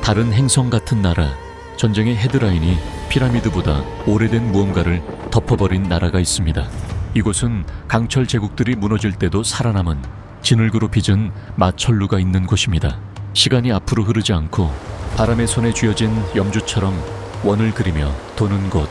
다른 행성 같은 나라, 전쟁의 헤드라인이 피라미드보다 오래된 무언가를 덮어버린 나라가 있습니다. 이곳은 강철 제국들이 무너질 때도 살아남은 진흙으로 빚은 마천루가 있는 곳입니다. 시간이 앞으로 흐르지 않고 바람의 손에 쥐어진 염주처럼 원을 그리며 도는 곳.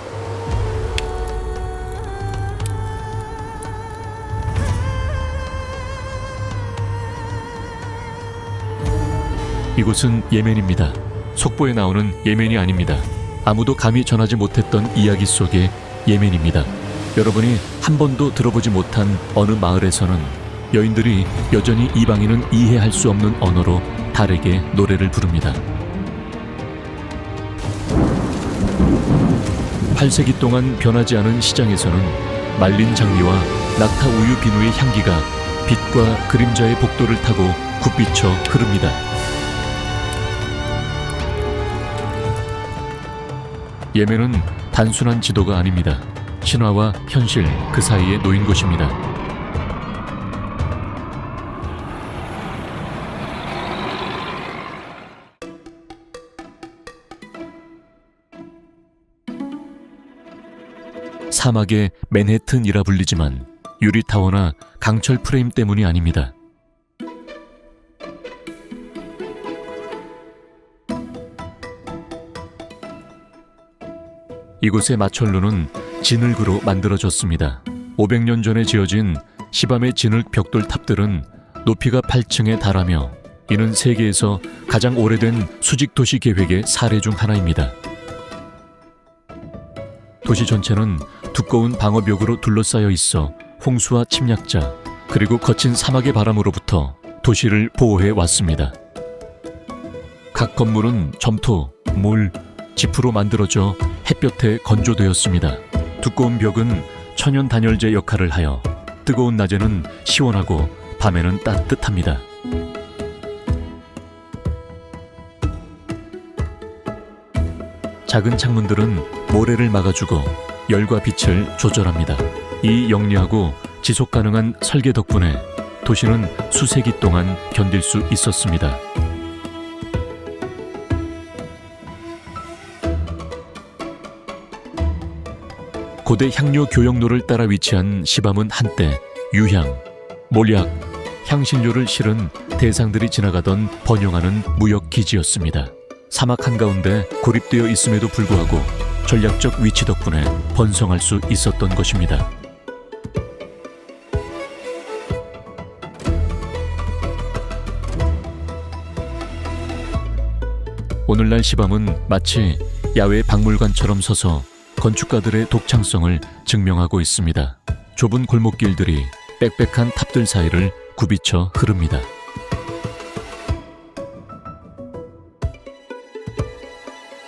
이곳은 예멘입니다. 속보에 나오는 예멘이 아닙니다. 아무도 감히 전하지 못했던 이야기 속의 예멘입니다. 여러분이 한 번도 들어보지 못한 어느 마을에서는 여인들이 여전히 이방인은 이해할 수 없는 언어로 달에게 노래를 부릅니다. 8세기 동안 변하지 않은 시장에서는 말린 장미와 낙타 우유 비누의 향기가 빛과 그림자의 복도를 타고 굽비쳐 흐릅니다. 예멘은 단순한 지도가 아닙니다. 신화와 현실 그 사이에 놓인 곳입니다. 사막의 맨해튼이라 불리지만 유리타워나 강철 프레임 때문이 아닙니다. 이곳의 마천루는 진흙으로 만들어졌습니다. 500년 전에 지어진 시밤의 진흙 벽돌 탑들은 높이가 8층에 달하며 이는 세계에서 가장 오래된 수직 도시 계획의 사례 중 하나입니다. 도시 전체는 두꺼운 방어벽으로 둘러싸여 있어 홍수와 침략자 그리고 거친 사막의 바람으로부터 도시를 보호해 왔습니다. 각 건물은 점토, 물, 지프로 만들어져 햇볕에 건조되었습니다. 두꺼운 벽은 천연 단열재 역할을 하여 뜨거운 낮에는 시원하고 밤에는 따뜻합니다. 작은 창문들은 모래를 막아주고 열과 빛을 조절합니다. 이 영리하고 지속 가능한 설계 덕분에 도시는 수세기 동안 견딜 수 있었습니다. 고대 향료 교역로를 따라 위치한 시밤은 한때 유향, 몰약, 향신료를 실은 대상들이 지나가던 번영하는 무역 기지였습니다. 사막 한가운데 고립되어 있음에도 불구하고 전략적 위치 덕분에 번성할 수 있었던 것입니다. 오늘날 시밤은 마치 야외 박물관처럼 서서 건축가들의 독창성을 증명하고 있습니다. 좁은 골목길들이 빽빽한 탑들 사이를 굽이쳐 흐릅니다.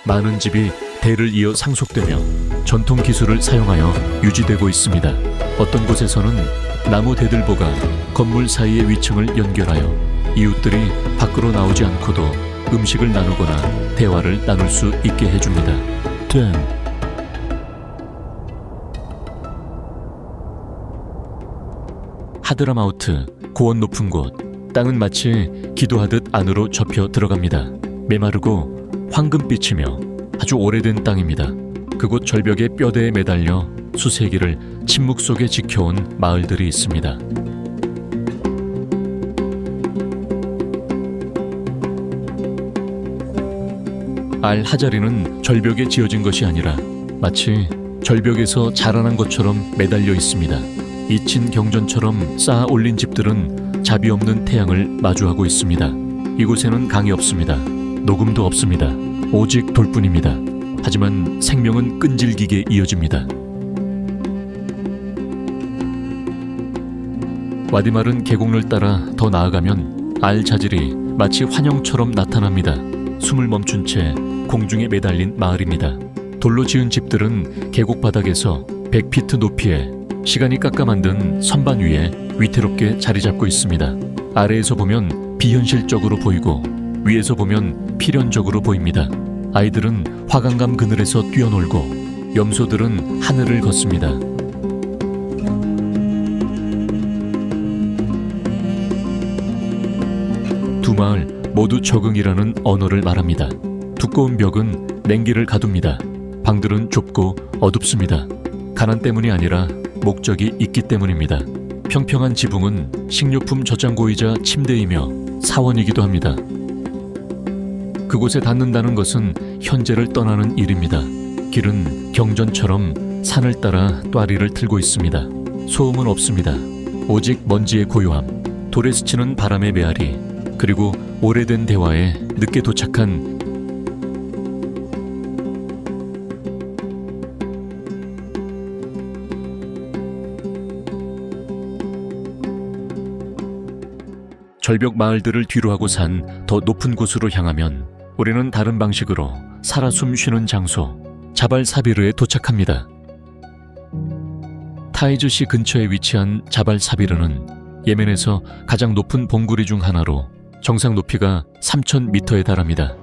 많은 집이 대를 이어 상속되며 전통 기술을 사용하여 유지되고 있습니다. 어떤 곳에서는 나무 대들보가 건물 사이의 위층을 연결하여 이웃들이 밖으로 나오지 않고도 음식을 나누거나 대화를 나눌 수 있게 해줍니다. 하드라마우트, 고원 높은 곳. 땅은 마치 기도하듯 안으로 접혀 들어갑니다. 메마르고 황금빛이며 아주 오래된 땅입니다. 그곳 절벽의 뼈대에 매달려 수세기를 침묵 속에 지켜온 마을들이 있습니다. 알하자리는 절벽에 지어진 것이 아니라 마치 절벽에서 자라난 것처럼 매달려 있습니다. 이친 경전처럼 쌓아 올린 집들은 자비 없는 태양을 마주하고 있습니다. 이곳에는 강이 없습니다. 녹음도 없습니다. 오직 돌뿐입니다. 하지만 생명은 끈질기게 이어집니다. 와디마른 계곡을 따라 더 나아가면 알자질이 마치 환영처럼 나타납니다. 숨을 멈춘 채 공중에 매달린 마을입니다. 돌로 지은 집들은 계곡 바닥에서 100피트 높이에 시간이 깎아 만든 선반 위에 위태롭게 자리 잡고 있습니다. 아래에서 보면 비현실적으로 보이고 위에서 보면 필연적으로 보입니다. 아이들은 화강감 그늘에서 뛰어놀고 염소들은 하늘을 걷습니다. 두 마을 모두 적응이라는 언어를 말합니다. 두꺼운 벽은 냉기를 가둡니다. 방들은 좁고 어둡습니다. 가난 때문이 아니라 목적이 있기 때문입니다. 평평한 지붕은 식료품 저장고이자 침대이며 사원이기도 합니다. 그곳에 닿는다는 것은 현재를 떠나는 일입니다. 길은 경전처럼 산을 따라 또아리를 틀고 있습니다. 소음은 없습니다. 오직 먼지의 고요함, 돌에 스치는 바람의 메아리, 그리고 오래된 대화에 늦게 도착한 절벽 마을들을 뒤로하고 산 더 높은 곳으로 향하면 우리는 다른 방식으로 살아 숨 쉬는 장소 자발 사비르에 도착합니다. 타이즈시 근처에 위치한 자발 사비르는 예멘에서 가장 높은 봉구리 중 하나로 정상 높이가 3,000m에 달합니다.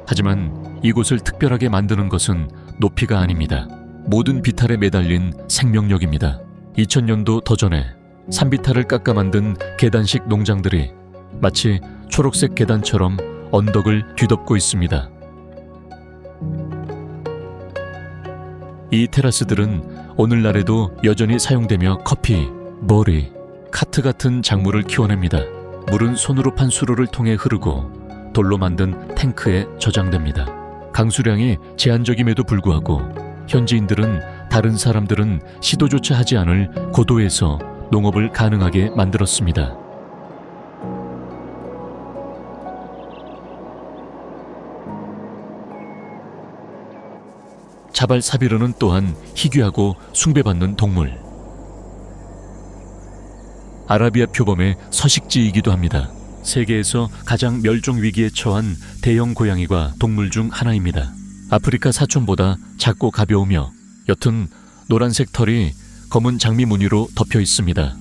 하지만 이곳을 특별하게 만드는 것은 높이가 아닙니다. 모든 비탈에 매달린 생명력입니다. 2000년도 더 전에 산비탈을 깎아 만든 계단식 농장들이 마치 초록색 계단처럼 언덕을 뒤덮고 있습니다. 이 테라스들은 오늘날에도 여전히 사용되며 커피, 머리, 카트 같은 작물을 키워냅니다. 물은 손으로 판 수로를 통해 흐르고 돌로 만든 탱크에 저장됩니다. 강수량이 제한적임에도 불구하고 현지인들은 다른 사람들은 시도조차 하지 않을 고도에서 농업을 가능하게 만들었습니다. 자발 사비르는 또한 희귀하고 숭배받는 동물. 아라비아 표범의 서식지이기도 합니다. 세계에서 가장 멸종 위기에 처한 대형 고양이과 동물 중 하나입니다. 아프리카 사촌보다 작고 가벼우며 옅은 노란색 털이 검은 장미 무늬로 덮여 있습니다.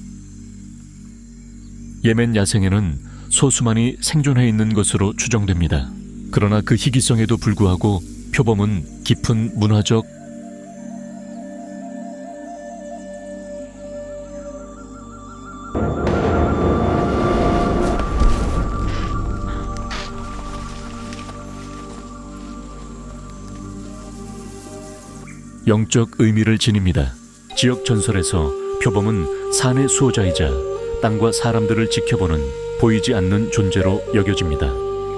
예멘 야생에는 소수만이 생존해 있는 것으로 추정됩니다. 그러나 그 희귀성에도 불구하고 표범은 깊은 문화적 영적 의미를 지닙니다. 지역 전설에서 표범은 산의 수호자이자 땅과 사람들을 지켜보는 보이지 않는 존재로 여겨집니다.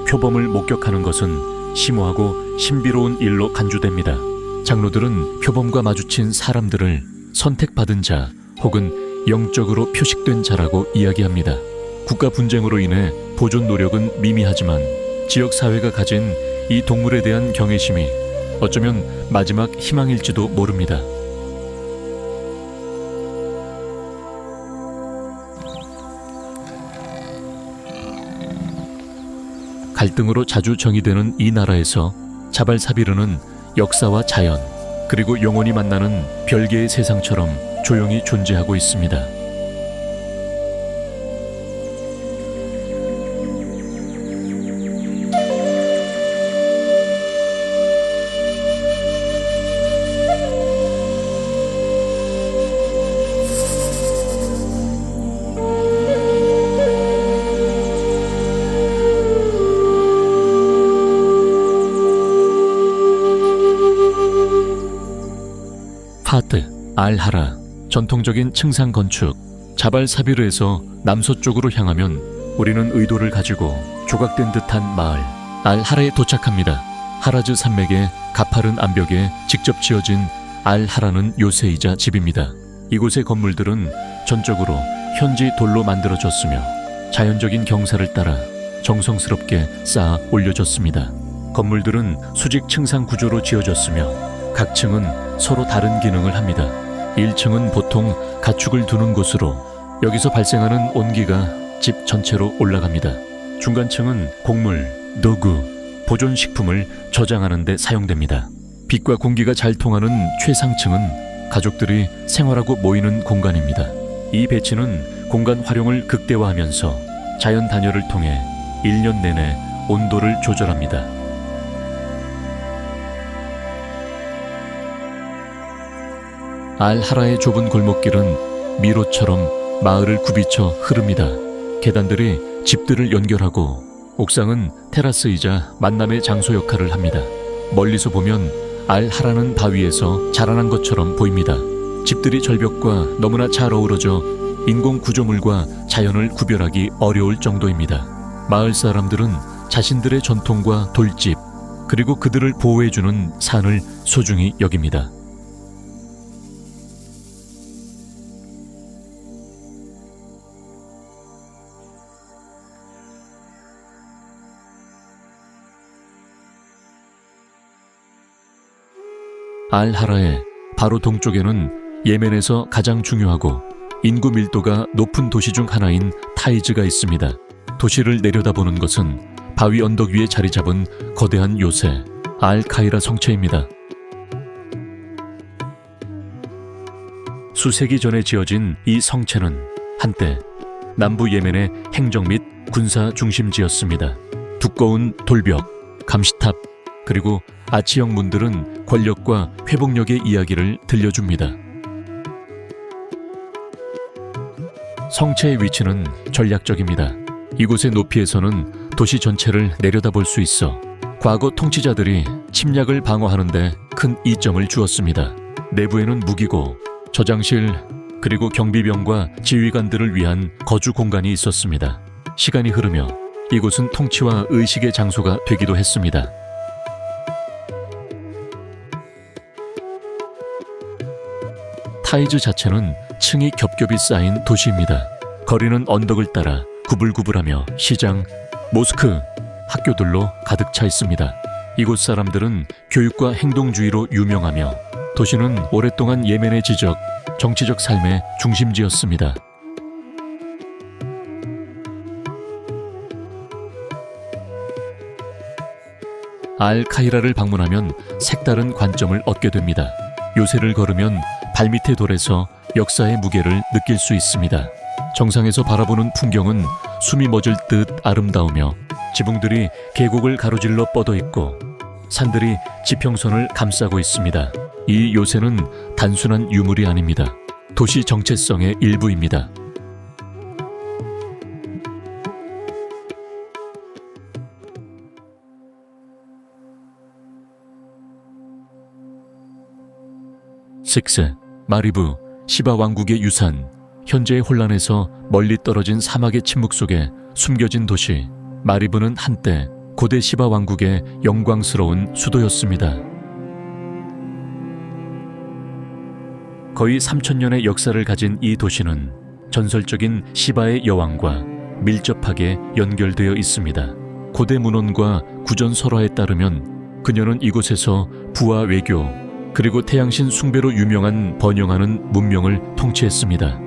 표범을 목격하는 것은 심오하고 신비로운 일로 간주됩니다. 장로들은 표범과 마주친 사람들을 선택받은 자 혹은 영적으로 표식된 자라고 이야기합니다. 국가 분쟁으로 인해 보존 노력은 미미하지만 지역 사회가 가진 이 동물에 대한 경외심이 어쩌면 마지막 희망일지도 모릅니다. 갈등으로 자주 정의되는 이 나라에서 자발 사비르는 역사와 자연 그리고 영원히 만나는 별개의 세상처럼 조용히 존재하고 있습니다. 파트, 알하라, 전통적인 층상 건축. 자발 사비르에서 남서쪽으로 향하면 우리는 의도를 가지고 조각된 듯한 마을 알하라에 도착합니다. 하라즈 산맥의 가파른 암벽에 직접 지어진 알하라는 요새이자 집입니다. 이곳의 건물들은 전적으로 현지 돌로 만들어졌으며 자연적인 경사를 따라 정성스럽게 쌓아 올려졌습니다. 건물들은 수직 층상 구조로 지어졌으며 각 층은 서로 다른 기능을 합니다. 1층은 보통 가축을 두는 곳으로 여기서 발생하는 온기가 집 전체로 올라갑니다. 중간층은 곡물, 도구, 보존식품을 저장하는 데 사용됩니다. 빛과 공기가 잘 통하는 최상층은 가족들이 생활하고 모이는 공간입니다. 이 배치는 공간 활용을 극대화하면서 자연 단열을 통해 1년 내내 온도를 조절합니다. 알하라의 좁은 골목길은 미로처럼 마을을 굽이쳐 흐릅니다. 계단들이 집들을 연결하고 옥상은 테라스이자 만남의 장소 역할을 합니다. 멀리서 보면 알하라는 바위에서 자라난 것처럼 보입니다. 집들이 절벽과 너무나 잘 어우러져 인공 구조물과 자연을 구별하기 어려울 정도입니다. 마을 사람들은 자신들의 전통과 돌집, 그리고 그들을 보호해주는 산을 소중히 여깁니다. 알하라의 바로 동쪽에는 예멘에서 가장 중요하고 인구 밀도가 높은 도시 중 하나인 타이즈가 있습니다. 도시를 내려다보는 것은 바위 언덕 위에 자리 잡은 거대한 요새 알카이라 성체입니다. 수세기 전에 지어진 이 성체는 한때 남부 예멘의 행정 및 군사 중심지였습니다. 두꺼운 돌벽, 감시탑, 그리고 아치형 문들은 권력과 회복력의 이야기를 들려줍니다. 성체의 위치는 전략적입니다. 이곳의 높이에서는 도시 전체를 내려다볼 수 있어 과거 통치자들이 침략을 방어하는 데 큰 이점을 주었습니다. 내부에는 무기고, 저장실, 그리고 경비병과 지휘관들을 위한 거주 공간이 있었습니다. 시간이 흐르며 이곳은 통치와 의식의 장소가 되기도 했습니다. 타이즈 자체는 층이 겹겹이 쌓인 도시입니다. 거리는 언덕을 따라 구불구불하며 시장, 모스크, 학교들로 가득 차 있습니다. 이곳 사람들은 교육과 행동주의로 유명하며 도시는 오랫동안 예멘의 지적, 정치적 삶의 중심지였습니다. 알카이라를 방문하면 색다른 관점을 얻게 됩니다. 요새를 걸으면 발밑의 돌에서 역사의 무게를 느낄 수 있습니다. 정상에서 바라보는 풍경은 숨이 멎을 듯 아름다우며 지붕들이 계곡을 가로질러 뻗어 있고 산들이 지평선을 감싸고 있습니다. 이 요새는 단순한 유물이 아닙니다. 도시 정체성의 일부입니다. 식세, 마리브, 시바 왕국의 유산, 현재의 혼란에서 멀리 떨어진 사막의 침묵 속에 숨겨진 도시, 마리브는 한때 고대 시바 왕국의 영광스러운 수도였습니다. 거의 3000년의 역사를 가진 이 도시는 전설적인 시바의 여왕과 밀접하게 연결되어 있습니다. 고대 문헌과 구전 설화에 따르면 그녀는 이곳에서 부와 외교, 그리고 태양신 숭배로 유명한 번영하는 문명을 통치했습니다.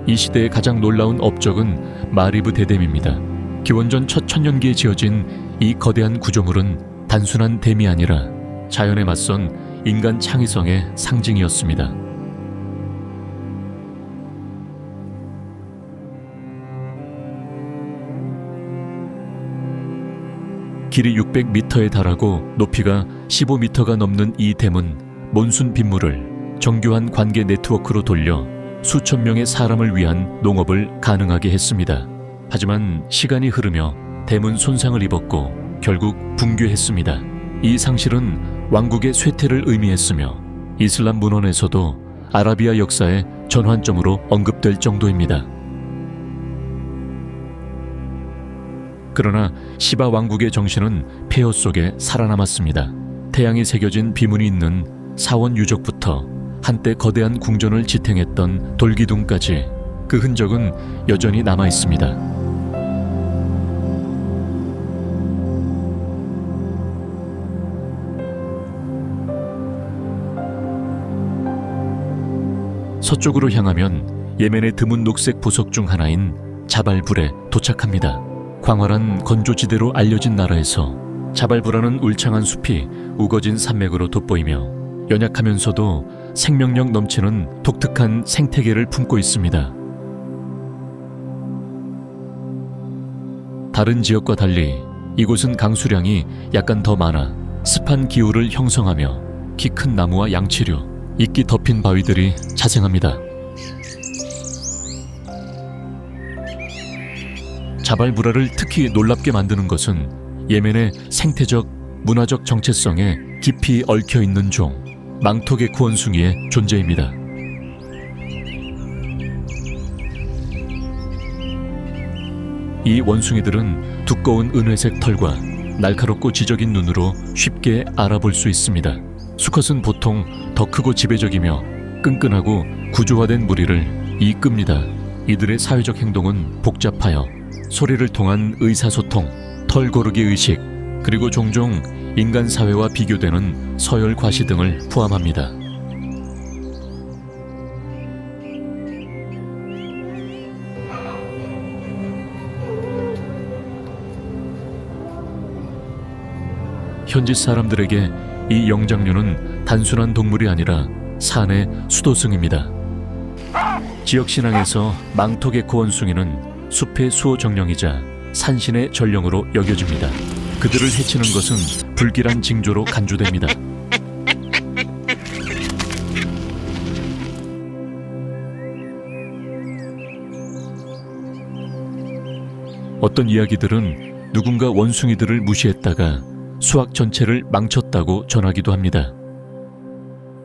이 시대의 가장 놀라운 업적은 마리브 대댐입니다. 기원전 첫 천년기에 지어진 이 거대한 구조물은 단순한 댐이 아니라 자연에 맞선 인간 창의성의 상징이었습니다. 길이 600m에 달하고 높이가 15m가 넘는 이 댐은 몬순 빗물을 정교한 관계 네트워크로 돌려 수천 명의 사람을 위한 농업을 가능하게 했습니다. 하지만 시간이 흐르며 댐은 손상을 입었고 결국 붕괴했습니다. 이 상실은 왕국의 쇠퇴를 의미했으며 이슬람 문헌에서도 아라비아 역사의 전환점으로 언급될 정도입니다. 그러나 시바 왕국의 정신은 폐허 속에 살아남았습니다. 태양이 새겨진 비문이 있는 사원 유적부터 한때 거대한 궁전을 지탱했던 돌기둥까지 그 흔적은 여전히 남아 있습니다. 서쪽으로 향하면 예멘의 드문 녹색 보석 중 하나인 자발불에 도착합니다. 광활한 건조지대로 알려진 나라에서 자발부라는 울창한 숲이 우거진 산맥으로 돋보이며 연약하면서도 생명력 넘치는 독특한 생태계를 품고 있습니다. 다른 지역과 달리 이곳은 강수량이 약간 더 많아 습한 기후를 형성하며 키 큰 나무와 양치류, 이끼 덮인 바위들이 자생합니다. 자발무라를 특히 놀랍게 만드는 것은 예멘의 생태적, 문화적 정체성에 깊이 얽혀있는 종, 망토게쿠 원숭이의 존재입니다. 이 원숭이들은 두꺼운 은회색 털과 날카롭고 지적인 눈으로 쉽게 알아볼 수 있습니다. 수컷은 보통 더 크고 지배적이며 끈끈하고 구조화된 무리를 이끕니다. 이들의 사회적 행동은 복잡하여 소리를 통한 의사소통, 털 고르기 의식, 그리고 종종 인간 사회와 비교되는 서열 과시 등을 포함합니다. 현지 사람들에게 이 영장류는 단순한 동물이 아니라 산의 수도승입니다. 지역 신앙에서 망토게쿠 원숭이는 숲의 수호정령이자 산신의 전령으로 여겨집니다. 그들을 해치는 것은 불길한 징조로 간주됩니다. 어떤 이야기들은 누군가 원숭이들을 무시했다가 수확 전체를 망쳤다고 전하기도 합니다.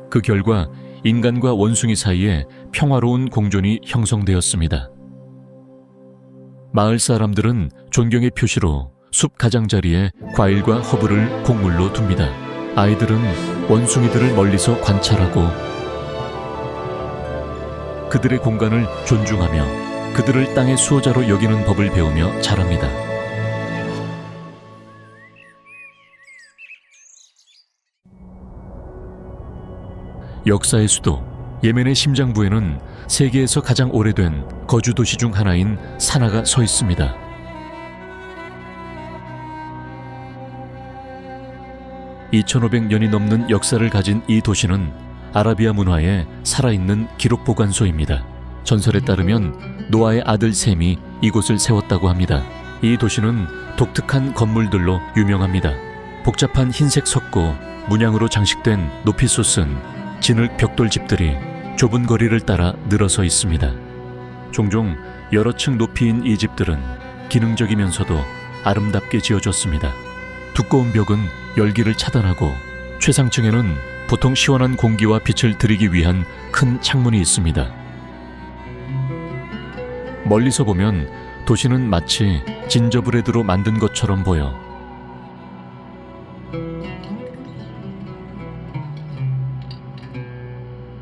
그 결과 인간과 원숭이 사이에 평화로운 공존이 형성되었습니다. 마을 사람들은 존경의 표시로 숲 가장자리에 과일과 허브를 곡물로 둡니다. 아이들은 원숭이들을 멀리서 관찰하고 그들의 공간을 존중하며 그들을 땅의 수호자로 여기는 법을 배우며 자랍니다. 역사의 수도 예멘의 심장부에는 세계에서 가장 오래된 거주 도시 중 하나인 사나가 서 있습니다. (2500년이) 넘는 역사를 가진 이 도시는 아라비아 문화의 살아있는 기록 보관소입니다. 전설에 따르면 노아의 아들 셈이 이곳을 세웠다고 합니다. 이 도시는 독특한 건물들로 유명합니다. 복잡한 흰색 석고, 문양으로 장식된 높이 솟은 진흙 벽돌집들이 좁은 거리를 따라 늘어서 있습니다. 종종 여러 층 높이인 이 집들은 기능적이면서도 아름답게 지어졌습니다. 두꺼운 벽은 열기를 차단하고 최상층에는 보통 시원한 공기와 빛을 들이기 위한 큰 창문이 있습니다. 멀리서 보면 도시는 마치 진저브레드로 만든 것처럼 보여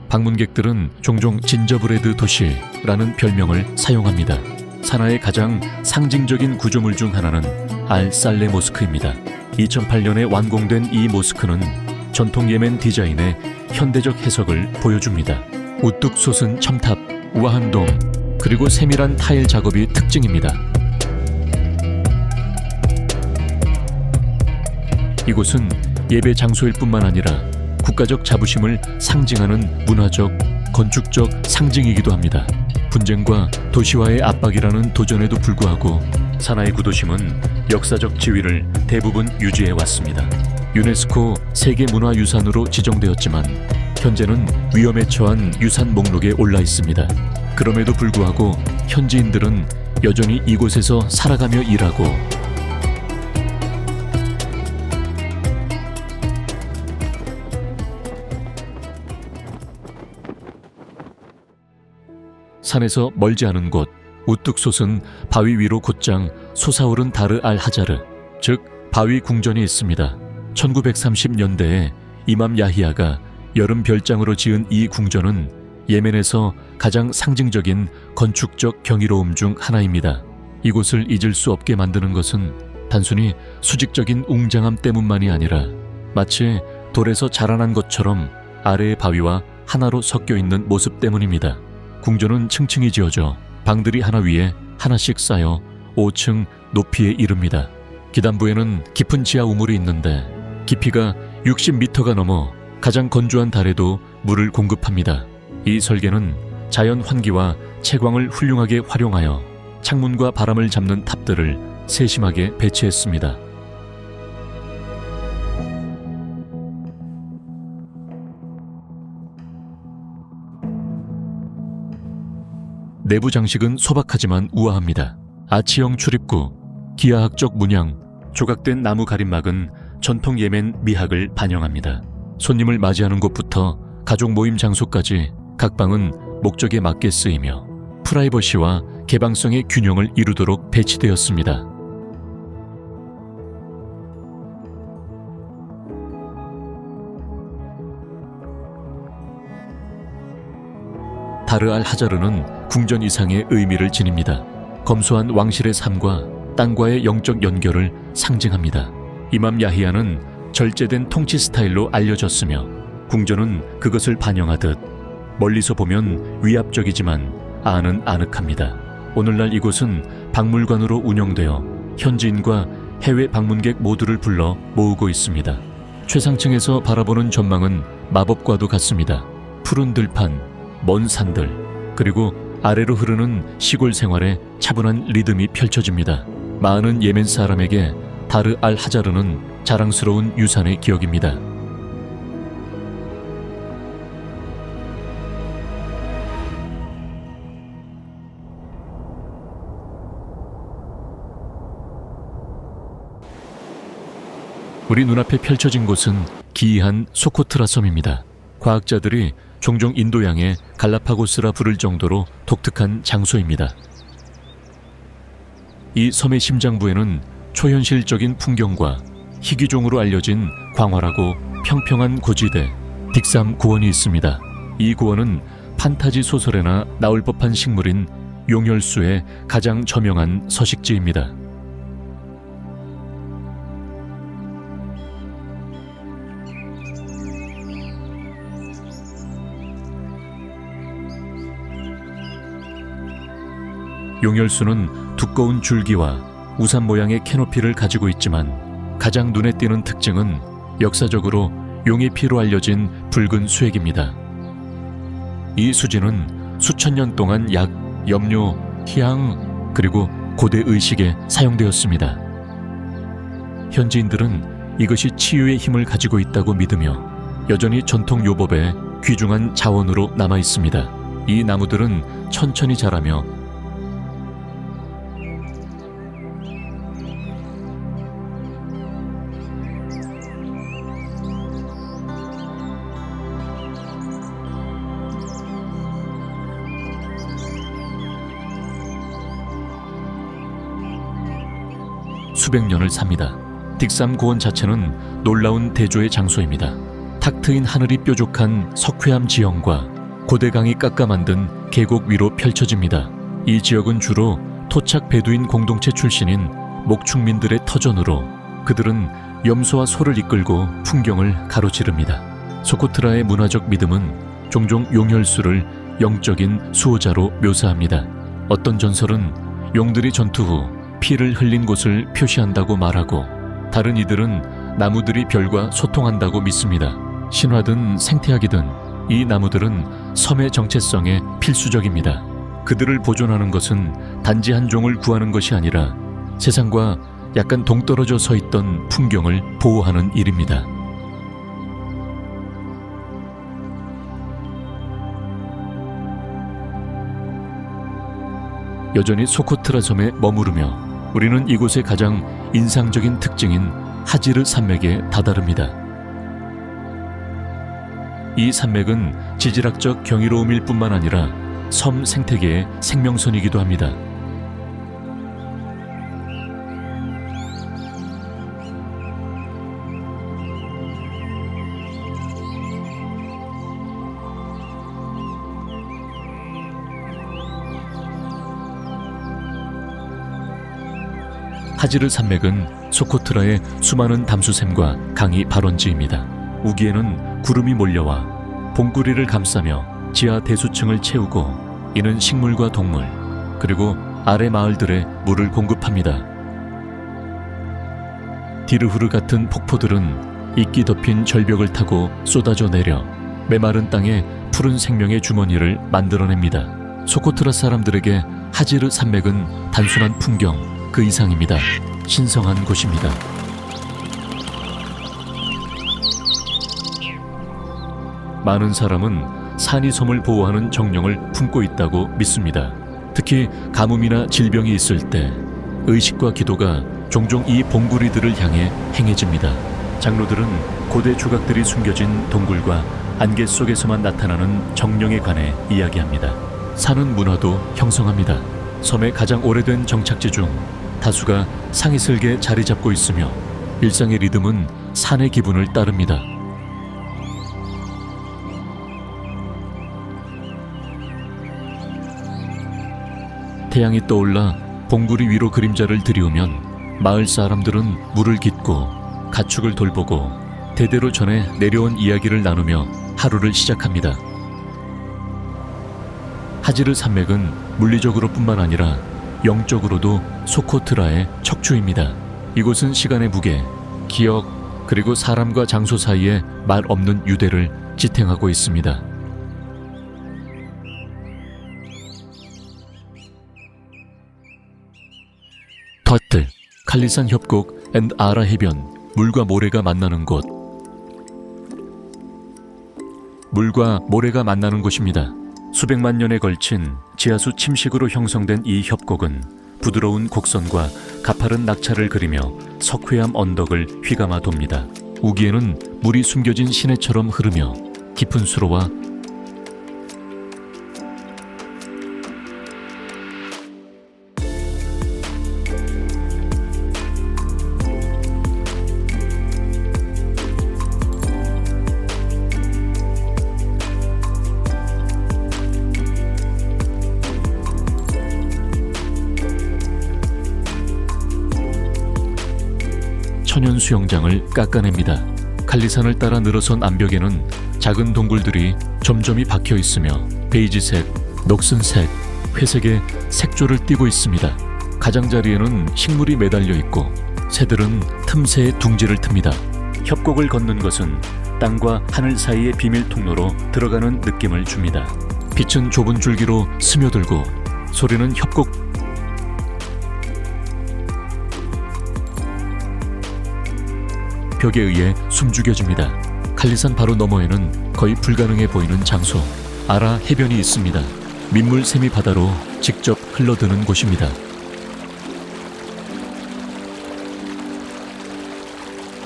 방문객들은 종종 진저브레드 도시라는 별명을 사용합니다. 산하의 가장 상징적인 구조물 중 하나는 알-살레 모스크입니다. 2008년에 완공된 이 모스크는 전통 예멘 디자인의 현대적 해석을 보여줍니다. 우뚝 솟은 첨탑, 우아한 돔, 그리고 세밀한 타일 작업이 특징입니다. 이곳은 예배 장소일 뿐만 아니라 국가적 자부심을 상징하는 문화적, 건축적 상징이기도 합니다. 분쟁과 도시화의 압박이라는 도전에도 불구하고 사나이 구도심은 역사적 지위를 대부분 유지해왔습니다. 유네스코 세계문화유산으로 지정되었지만 현재는 위험에 처한 유산 목록에 올라 있습니다. 그럼에도 불구하고 현지인들은 여전히 이곳에서 살아가며 일하고 산에서 멀지 않은 곳 우뚝 솟은 바위 위로 곧장 솟아오른 다르 알 하자르, 즉 바위 궁전이 있습니다. 1930년대에 이맘 야히야가 여름 별장으로 지은 이 궁전은 예멘에서 가장 상징적인 건축적 경이로움 중 하나입니다. 이곳을 잊을 수 없게 만드는 것은 단순히 수직적인 웅장함 때문만이 아니라 마치 돌에서 자라난 것처럼 아래의 바위와 하나로 섞여 있는 모습 때문입니다. 궁전은 층층이 지어져 방들이 하나 위에 하나씩 쌓여 5층 높이에 이릅니다. 기단부에는 깊은 지하 우물이 있는데 깊이가 60m가 넘어 가장 건조한 달에도 물을 공급합니다. 이 설계는 자연 환기와 채광을 훌륭하게 활용하여 창문과 바람을 잡는 탑들을 세심하게 배치했습니다. 내부 장식은 소박하지만 우아합니다. 아치형 출입구, 기하학적 문양, 조각된 나무 가림막은 전통 예멘 미학을 반영합니다. 손님을 맞이하는 곳부터 가족 모임 장소까지 각 방은 목적에 맞게 쓰이며 프라이버시와 개방성의 균형을 이루도록 배치되었습니다. 다르 알 하자르는 궁전 이상의 의미를 지닙니다. 검소한 왕실의 삶과 땅과의 영적 연결을 상징합니다. 이맘 야히야는 절제된 통치 스타일로 알려졌으며 궁전은 그것을 반영하듯 멀리서 보면 위압적이지만 안은 아늑합니다. 오늘날 이곳은 박물관으로 운영되어 현지인과 해외 방문객 모두를 불러 모으고 있습니다. 최상층에서 바라보는 전망은 마법과도 같습니다. 푸른 들판, 먼 산들, 그리고 아래로 흐르는 시골 생활의 차분한 리듬이 펼쳐집니다. 많은 예멘 사람에게 다르 알 하자르는 자랑스러운 유산의 기억입니다. 우리 눈앞에 펼쳐진 곳은 기이한 소코트라 섬입니다. 과학자들이 종종 인도양의 갈라파고스라 부를 정도로 독특한 장소입니다. 이 섬의 심장부에는 초현실적인 풍경과 희귀종으로 알려진 광활하고 평평한 고지대 딕삼 고원이 있습니다. 이 고원은 판타지 소설에나 나올 법한 식물인 용혈수의 가장 저명한 서식지입니다. 용혈수는 두꺼운 줄기와 우산 모양의 캐노피를 가지고 있지만 가장 눈에 띄는 특징은 역사적으로 용의 피로 알려진 붉은 수액입니다. 이 수지는 수천 년 동안 약, 염료, 희양, 그리고 고대 의식에 사용되었습니다. 현지인들은 이것이 치유의 힘을 가지고 있다고 믿으며 여전히 전통 요법의 귀중한 자원으로 남아 있습니다. 이 나무들은 천천히 자라며 수백 년을 삽니다. 딕삼 고원 자체는 놀라운 대조의 장소입니다. 탁 트인 하늘이 뾰족한 석회암 지형과 고대강이 깎아 만든 계곡 위로 펼쳐집니다. 이 지역은 주로 토착 베두인 공동체 출신인 목축민들의 터전으로 그들은 염소와 소를 이끌고 풍경을 가로지릅니다. 소코트라의 문화적 믿음은 종종 용혈수를 영적인 수호자로 묘사합니다. 어떤 전설은 용들이 전투 후 피를 흘린 곳을 표시한다고 말하고 다른 이들은 나무들이 별과 소통한다고 믿습니다. 신화든 생태학이든 이 나무들은 섬의 정체성에 필수적입니다. 그들을 보존하는 것은 단지 한 종을 구하는 것이 아니라 세상과 약간 동떨어져 서 있던 풍경을 보호하는 일입니다. 여전히 소코트라 섬에 머무르며 우리는 이곳의 가장 인상적인 특징인 하지르 산맥에 다다릅니다. 이 산맥은 지질학적 경이로움일 뿐만 아니라 섬 생태계의 생명선이기도 합니다. 하지르 산맥은 소코트라의 수많은 담수샘과 강이 발원지입니다. 우기에는 구름이 몰려와 봉구리를 감싸며 지하 대수층을 채우고 이는 식물과 동물 그리고 아래 마을들에 물을 공급합니다. 디르후르 같은 폭포들은 이끼 덮인 절벽을 타고 쏟아져 내려 메마른 땅에 푸른 생명의 주머니를 만들어냅니다. 소코트라 사람들에게 하지르 산맥은 단순한 풍경 그 이상입니다. 신성한 곳입니다. 많은 사람은 산이섬을 보호하는 정령을 품고 있다고 믿습니다. 특히 가뭄이나 질병이 있을 때 의식과 기도가 종종 이 봉구리들을 향해 행해집니다. 장로들은 고대 조각들이 숨겨진 동굴과 안개 속에서만 나타나는 정령에 관해 이야기합니다. 산은 문화도 형성합니다. 섬의 가장 오래된 정착지 중 다수가 상이슬게 자리 잡고 있으며 일상의 리듬은 산의 기분을 따릅니다. 태양이 떠올라 봉구리 위로 그림자를 들이우면 마을 사람들은 물을 깃고 가축을 돌보고 대대로 전해 내려온 이야기를 나누며 하루를 시작합니다. 하지르 산맥은 물리적으로 뿐만 아니라 영적으로도 소코트라의 척추입니다. 이곳은 시간의 무게, 기억, 그리고 사람과 장소 사이에 말 없는 유대를 지탱하고 있습니다. 터틀, 칼리산 협곡 앤 아라 해변, 물과 모래가 만나는 곳. 물과 모래가 만나는 곳입니다. 수백만 년에 걸친 지하수 침식으로 형성된 이 협곡은 부드러운 곡선과 가파른 낙차를 그리며 석회암 언덕을 휘감아 돕니다. 우기에는 물이 숨겨진 시내처럼 흐르며 깊은 수로와 천연 수영장을 깎아냅니다. 칼리산을 따라 늘어선 암벽에는 작은 동굴들이 점점이 박혀 있으며 베이지색, 녹슨색, 회색의 색조를 띠고 있습니다. 가장자리에는 식물이 매달려 있고 새들은 틈새에 둥지를 틉니다. 협곡을 걷는 것은 땅과 하늘 사이의 비밀 통로로 들어가는 느낌을 줍니다. 빛은 좁은 줄기로 스며들고 소리는 협곡 벽에 의해 숨죽여집니다. 칼리산 바로 너머에는 거의 불가능해 보이는 장소, 아라 해변이 있습니다. 민물샘이 바다로 직접 흘러드는 곳입니다.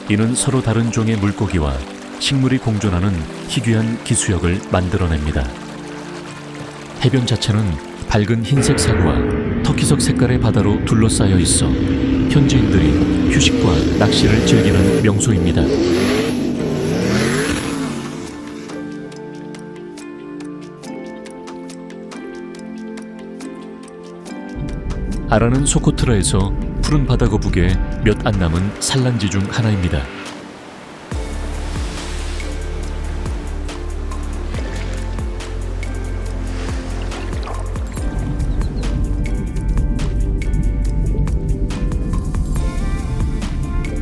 이는 서로 다른 종의 물고기와 식물이 공존하는 희귀한 기수역을 만들어냅니다. 해변 자체는 밝은 흰색 사구와 터키석 색깔의 바다로 둘러싸여 있어 현지인들이 휴식과 낚시를 즐기는 명소입니다. 아라는 소코트라에서 푸른 바다 거북에 몇 안 남은 산란지 중 하나입니다.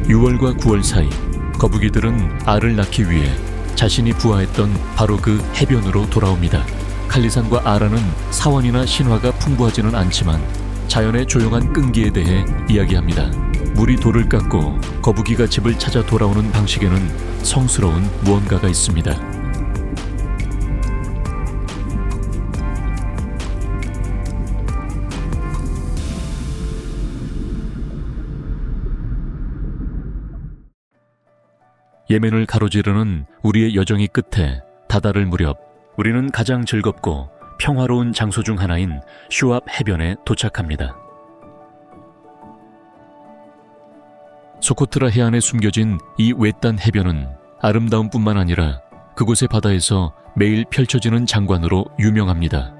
(6월과 9월) 사이 거북이들은 알을 낳기 위해 자신이 부화했던 바로 그 해변으로 돌아옵니다. 칼리산과 아라는 사원이나 신화가 풍부하지는 않지만 자연의 조용한 끈기에 대해 이야기합니다. 물이 돌을 깎고 거북이가 집을 찾아 돌아오는 방식에는 성스러운 무언가가 있습니다. 예멘을 가로지르는 우리의 여정이 끝에 다다를 무렵 우리는 가장 즐겁고 평화로운 장소 중 하나인 슈압 해변에 도착합니다. 소코트라 해안에 숨겨진 이 외딴 해변은 아름다움 뿐만 아니라 그곳의 바다에서 매일 펼쳐지는 장관으로 유명합니다.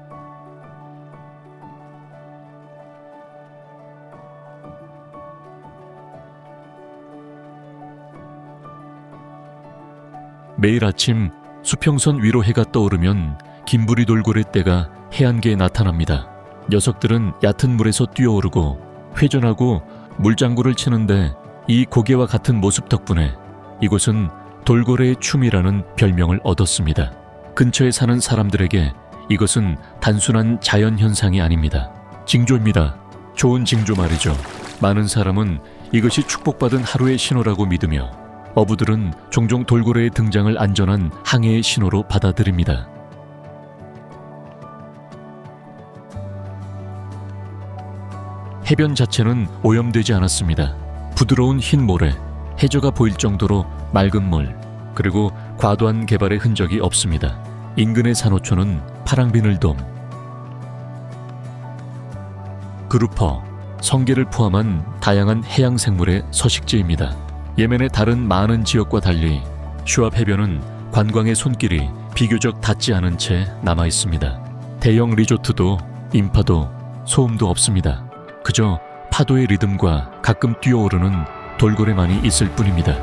매일 아침 수평선 위로 해가 떠오르면 긴부리 돌고래 떼가 해안가에 나타납니다. 녀석들은 얕은 물에서 뛰어오르고 회전하고 물장구를 치는데 이 고개와 같은 모습 덕분에 이곳은 돌고래의 춤이라는 별명을 얻었습니다. 근처에 사는 사람들에게 이것은 단순한 자연현상이 아닙니다. 징조입니다. 좋은 징조 말이죠. 많은 사람은 이것이 축복받은 하루의 신호라고 믿으며 어부들은 종종 돌고래의 등장을 안전한 항해의 신호로 받아들입니다. 해변 자체는 오염되지 않았습니다. 부드러운 흰 모래, 해저가 보일 정도로 맑은 물, 그리고 과도한 개발의 흔적이 없습니다. 인근의 산호초는 파랑비늘돔, 그루퍼, 성게를 포함한 다양한 해양 생물의 서식지입니다. 예멘의 다른 많은 지역과 달리 슈압 해변은 관광의 손길이 비교적 닿지 않은 채 남아 있습니다. 대형 리조트도 인파도 소음도 없습니다. 그저 파도의 리듬과 가끔 뛰어오르는 돌고래만이 있을 뿐입니다.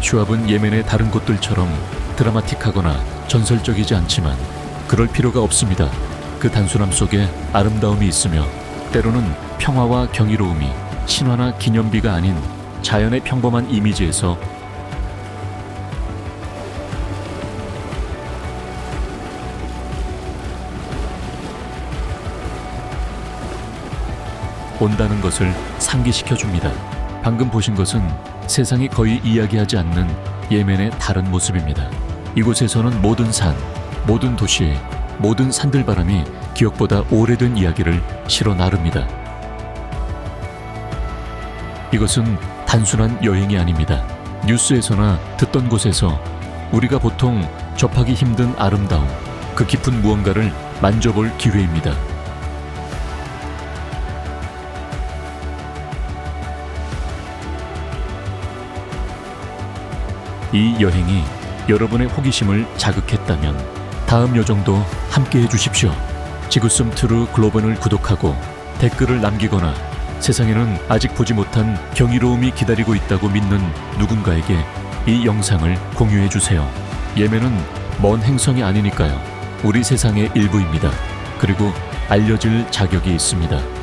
슈압은 예멘의 다른 곳들처럼 드라마틱하거나 전설적이지 않지만 그럴 필요가 없습니다. 그 단순함 속에 아름다움이 있으며 때로는 평화와 경이로움이 신화나 기념비가 아닌 자연의 평범한 이미지에서 온다는 것을 상기시켜줍니다. 방금 보신 것은 세상이 거의 이야기하지 않는 예멘의 다른 모습입니다. 이곳에서는 모든 산, 모든 도시, 모든 산들바람이 기억보다 오래된 이야기를 실어 나릅니다. 이것은 단순한 여행이 아닙니다. 뉴스에서나 듣던 곳에서 우리가 보통 접하기 힘든 아름다움, 그 깊은 무언가를 만져볼 기회입니다. 이 여행이 여러분의 호기심을 자극했다면 다음 여정도 함께 해주십시오. 지구섬 트루 글로벌을 구독하고 댓글을 남기거나 세상에는 아직 보지 못한 경이로움이 기다리고 있다고 믿는 누군가에게 이 영상을 공유해주세요. 예멘은 먼 행성이 아니니까요. 우리 세상의 일부입니다. 그리고 알려질 자격이 있습니다.